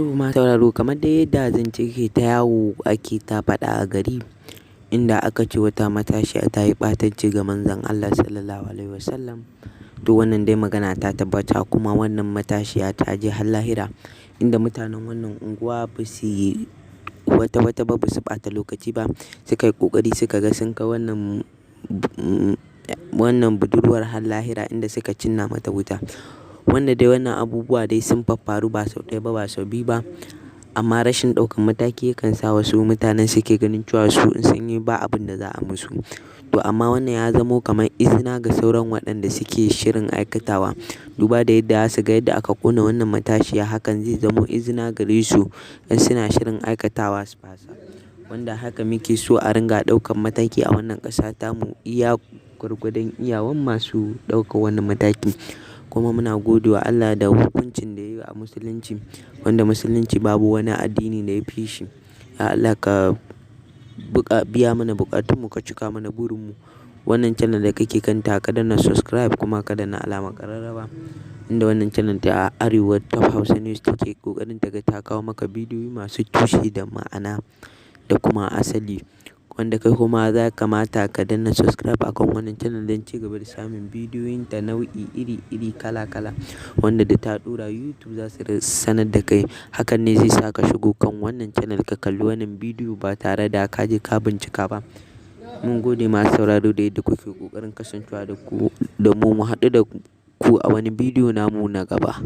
To masu sauraro kamar dai yadda zance ke ta yawo ake ta faɗa a gari, inda aka ce wata matashiya ta yi ɓatanci ga Manzon Allah Sallallahu Alaihi Wasallam. To wannan dai magana ta tabbata, kuma wannan matashiya ta je har lahira, inda mutanen wannan unguwa ba su yi wata ba, ba su ɓata lokaci ba, suka yi ƙoƙari suka ga sun kai wannan budurwar har lahira, inda suka cinna mata wuta. Wanda dai wannan abubuwa dai sun faffaru ba sau ɗaya ba, ba sau biyu ba, amma rashin ɗaukan mataki yakan sa wasu mutanen suke ganin cewa su in sun yi ba abin da za a musu. To amma wannan ya zamo kamar izina ga sauran waɗanda suke shirin aikatawa. Duba da yadda za su ga yadda aka ƙona wannan matashiya, hakan zai zamo izina gare su in suna shirin aikatawa su fasa. Wanda haka muke so a ringa ɗaukan mataki a wannan ƙasa tamu, iya gwargwadon iyawan masu ɗaukar wannan mataki. Kuma muna gode wa Allah da hukuncin da ya yi a musulunci, wanda musulunci babu wani addini da ya fi shi. Ya Allah ka biya mana buƙatunmu, ka cika mana burinmu. Wannan channel da kake kanta ka danna subscribe, kuma ka danna alamar ƙararrawa, inda wannan channel ta Arewa Top Hausa News take ƙoƙarin ta ga ta kawo maka bidiyoyi masu tushe da ma'ana da kuma asali. Wanda kai kuma za kamata ka danna subscribe akan wannan channel don ci gaba da samun bidiyoyin ta nau'i iri kala, wanda da ta ɗora YouTube za su sanar da kai. Hakan ne zai sa ka shigo kan wannan channel ka kalli wannan bidiyo ba tare da ka je ka bincika ba. Mun gode masu sauraro da yadda kuke ƙoƙarin kasancewa da mu. Mu haɗu da ku a wani bidiyo namu na gaba.